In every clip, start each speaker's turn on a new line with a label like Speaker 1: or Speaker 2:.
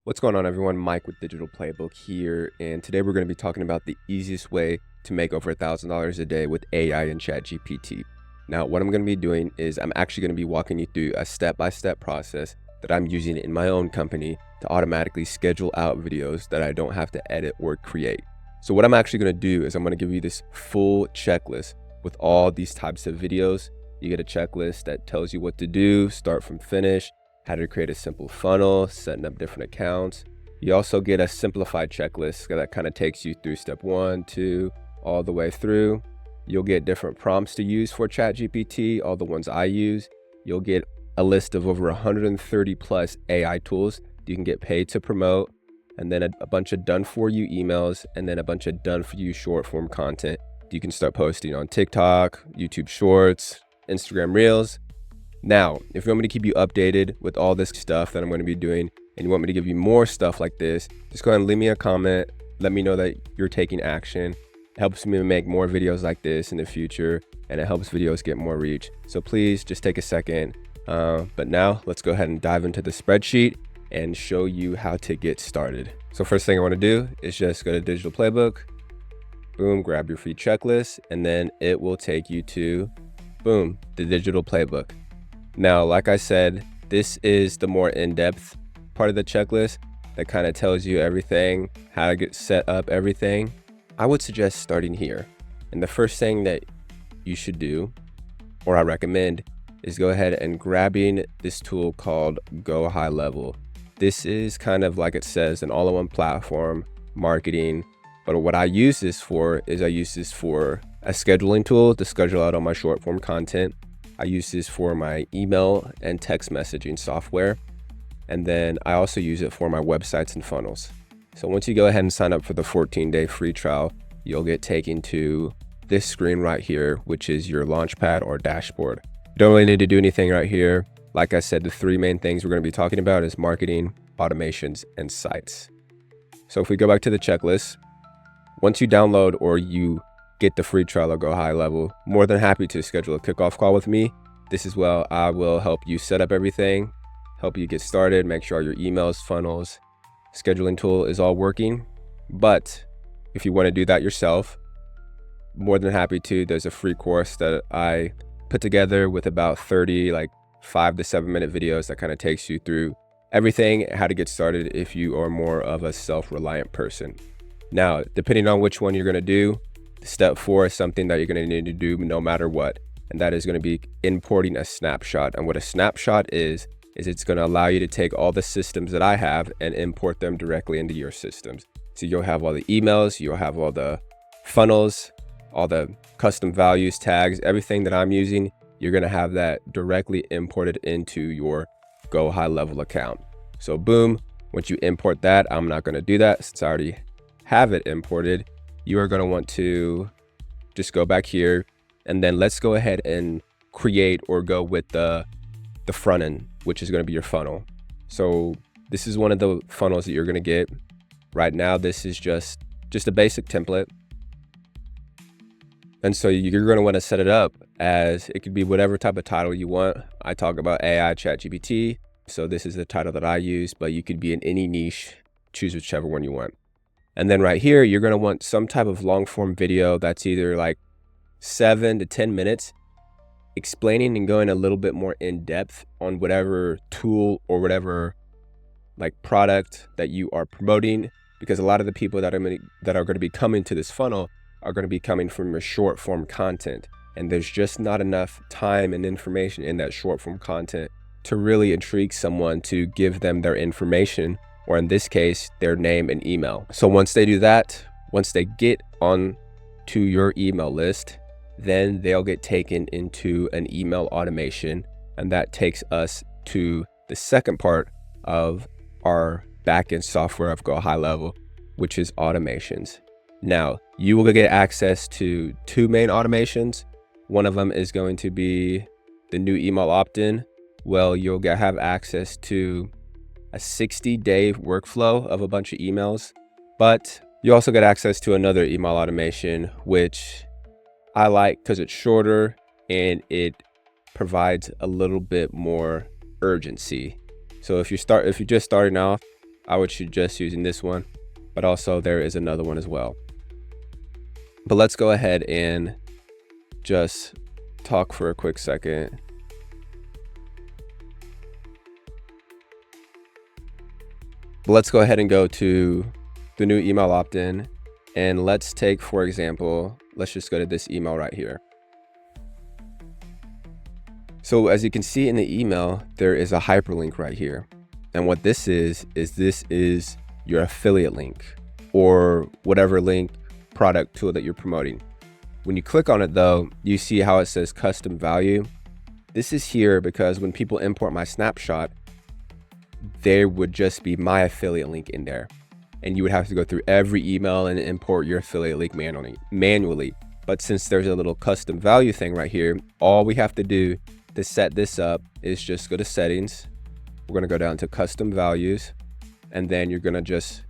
Speaker 1: What's going on, everyone? Mike with Digital Playbook here, and today we're going to be talking about the easiest way to make over $1,000 a day with AI and ChatGPT. Now, what I'm going to be doing is I'm actually going to be walking you through a step-by-step process that I'm using in my own company to automatically schedule out videos that I don't have to edit or create. So what I'm actually going to do is I'm going to give you this full checklist with all these types of videos. You get a checklist that tells you what to do, start from finish, how to create a simple funnel, setting up different accounts. You also get a simplified checklist that kind of takes you through step 1, 2, all the way through. You'll get different prompts to use for ChatGPT, all the ones I use. You'll get a list of over 130 plus AI tools you can get paid to promote, and then a bunch of done for you emails, and then a bunch of done for you short form content you can start posting on TikTok, YouTube Shorts, Instagram Reels. Now, if you want me to keep you updated with all this stuff that I'm going to be doing, and you want me to give you more stuff like this, just go ahead and leave me a comment. Let me know that you're taking action. It helps me make more videos like this in the future, and it helps videos get more reach. So please just take a second. But now let's go ahead and dive into the spreadsheet and show you how to get started. So first thing I want to do is just go to Digital Playbook, boom, grab your free checklist, and then it will take you to, boom, the Digital Playbook. Now, like I said, this is the more in-depth part of the checklist that kind of tells you everything, how to get set up everything. I would suggest starting here. And the first thing that you should do, or I recommend, is go ahead and grabbing this tool called Go High Level. This is kind of like it says, an all-in-one platform, marketing. But what I use this for is I use this for a scheduling tool to schedule out all my short form content. I use this for my email and text messaging software. And then I also use it for my websites and funnels. So once you go ahead and sign up for the 14-day free trial, you'll get taken to this screen right here, which is your launchpad or dashboard. You don't really need to do anything right here. Like I said, the three main things we're going to be talking about is marketing, automations, and sites. So if we go back to the checklist, once you download or you get the free trial or Go High Level, more than happy to schedule a kickoff call with me. This is where I will help you set up everything, help you get started, make sure all your emails, funnels, scheduling tool is all working. But if you want to do that yourself, more than happy to. There's a free course that I put together with about 30 5 to 7 minute videos that kind of takes you through everything, how to get started if you are more of a self-reliant person. Now, depending on which one you're going to do, step 4 is something that you're going to need to do no matter what, and that is going to be importing a snapshot. And what a snapshot is it's going to allow you to take all the systems that I have and import them directly into your systems. So you'll have all the emails, you'll have all the funnels, all the custom values, tags, everything that I'm using, you're going to have that directly imported into your Go High Level account. So boom, once you import that, I'm not going to do that since I already have it imported. You are going to want to just go back here, and then let's go ahead and create or go with the front end, which is going to be your funnel. So this is one of the funnels that you're going to get. Right now, this is just a basic template. And so you're going to want to set it up as it could be whatever type of title you want. I talk about AI, ChatGPT. So this is the title that I use, but you could be in any niche, choose whichever one you want. And then right here, you're going to want some type of long form video that's either like 7 to 10 minutes, explaining and going a little bit more in depth on whatever tool or whatever product that you are promoting. Because a lot of the people that are going to be coming to this funnel are going to be coming from your short form content. And there's just not enough time and information in that short form content to really intrigue someone to give them their information, or in this case, their name and email. So once they do that, once they get on to your email list, then they'll get taken into an email automation. And that takes us to the second part of our backend software of Go High Level, which is automations. Now, you will get access to 2 main automations. One of them is going to be the new email opt-in. Well, you'll have access to a 60-day workflow of a bunch of emails, but you also get access to another email automation, which I like because it's shorter and it provides a little bit more urgency. So if you're just starting off, I would suggest using this one, but also there is another one as well. But let's go ahead and just talk for a quick second. But let's go ahead and go to the new email opt-in, and let's take, for example, let's just go to this email right here. So as you can see in the email, there is a hyperlink right here. And what this is your affiliate link or whatever link product tool that you're promoting. When you click on it though, you see how it says custom value. This is here because when people import my snapshot, there would just be my affiliate link in there. And you would have to go through every email and import your affiliate link manually. But since there's a little custom value thing right here, all we have to do to set this up is just go to settings. We're going to go down to custom values, and then you're going to just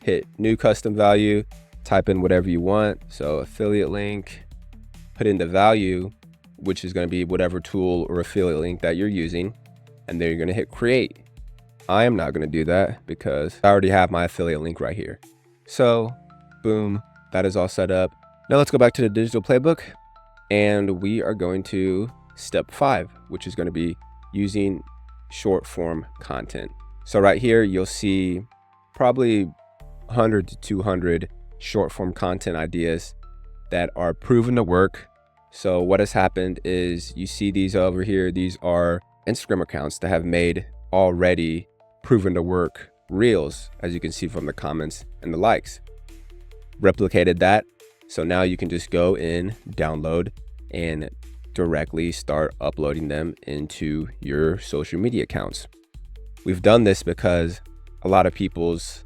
Speaker 1: hit new custom value, type in whatever you want. So affiliate link, put in the value, which is going to be whatever tool or affiliate link that you're using. And then you're going to hit create. I am not going to do that because I already have my affiliate link right here. So boom, that is all set up. Now let's go back to the digital playbook, and we are going to step 5, which is going to be using short form content. So right here, you'll see probably 100 to 200 short form content ideas that are proven to work. So what has happened is you see these over here. These are Instagram accounts that have made already proven to work reels, as you can see from the comments and the likes. Replicated that. So now you can just go in, download, and directly start uploading them into your social media accounts. We've done this because a lot of people's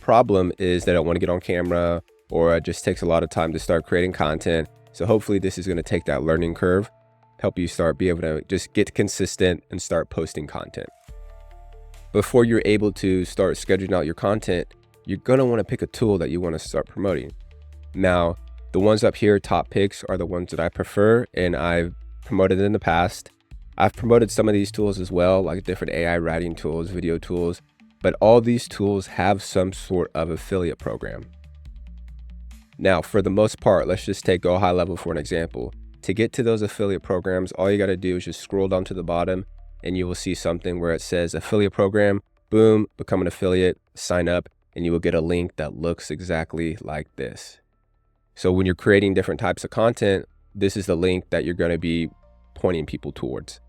Speaker 1: problem is they don't want to get on camera, or it just takes a lot of time to start creating content. So hopefully this is going to take that learning curve, help you be able to just get consistent and start posting content. Before you're able to start scheduling out your content, you're going to want to pick a tool that you want to start promoting. Now, the ones up here, top picks, are the ones that I prefer, and I've promoted in the past. I've promoted some of these tools as well, like different AI writing tools, video tools, but all these tools have some sort of affiliate program. Now, for the most part, let's just go high level for an example. To get to those affiliate programs, all you got to do is just scroll down to the bottom, and you will see something where it says affiliate program. Boom, become an affiliate, sign up, and you will get a link that looks exactly like this. So when you're creating different types of content, this is the link that you're going to be pointing people towards.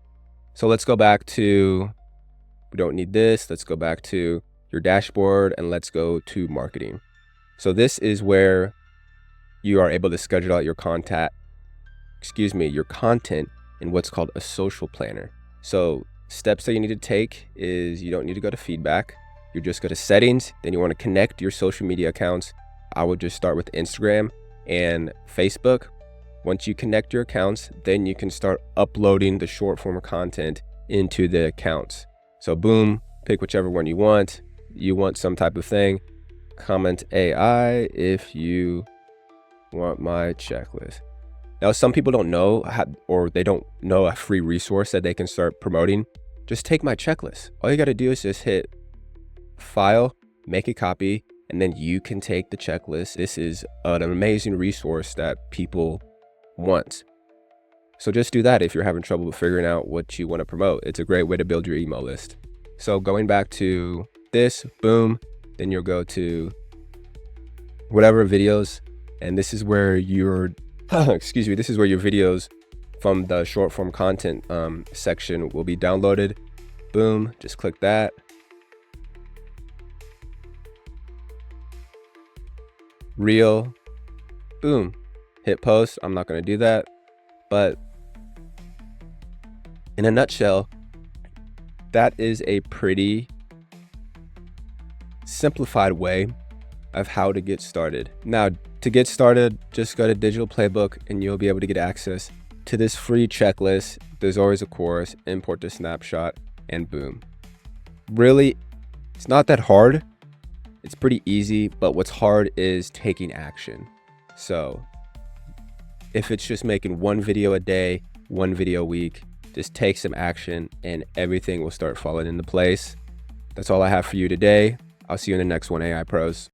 Speaker 1: So let's go back to, we don't need this. Let's go back to your dashboard, and let's go to marketing. So this is where you are able to schedule out your content in what's called a social planner. So steps that you need to take is you don't need to go to feedback. You just go to settings. Then you want to connect your social media accounts. I would just start with Instagram and Facebook. Once you connect your accounts, then you can start uploading the short form content into the accounts. So boom, pick whichever one you want. You want some type of thing. Comment AI if you want my checklist. Now, some people don't know or they don't know a free resource that they can start promoting. Just take my checklist. All you got to do is just hit file, make a copy, and then you can take the checklist. This is an amazing resource that people want. So just do that if you're having trouble figuring out what you want to promote. It's a great way to build your email list. So going back to this, boom, then you'll go to whatever videos, and this is where your this is where your videos from the short form content section will be downloaded. Boom, just click that. Reel, boom, hit post. I'm not going to do that, but in a nutshell, that is a pretty simplified way of how to get started. Now, to get started, just go to Digital Playbook and you'll be able to get access to this free checklist. There's always a course, import the snapshot, and boom. Really, it's not that hard. It's pretty easy, but what's hard is taking action. So if it's just making one video a day, one video a week, just take some action and everything will start falling into place. That's all I have for you today. I'll see you in the next one, AI pros.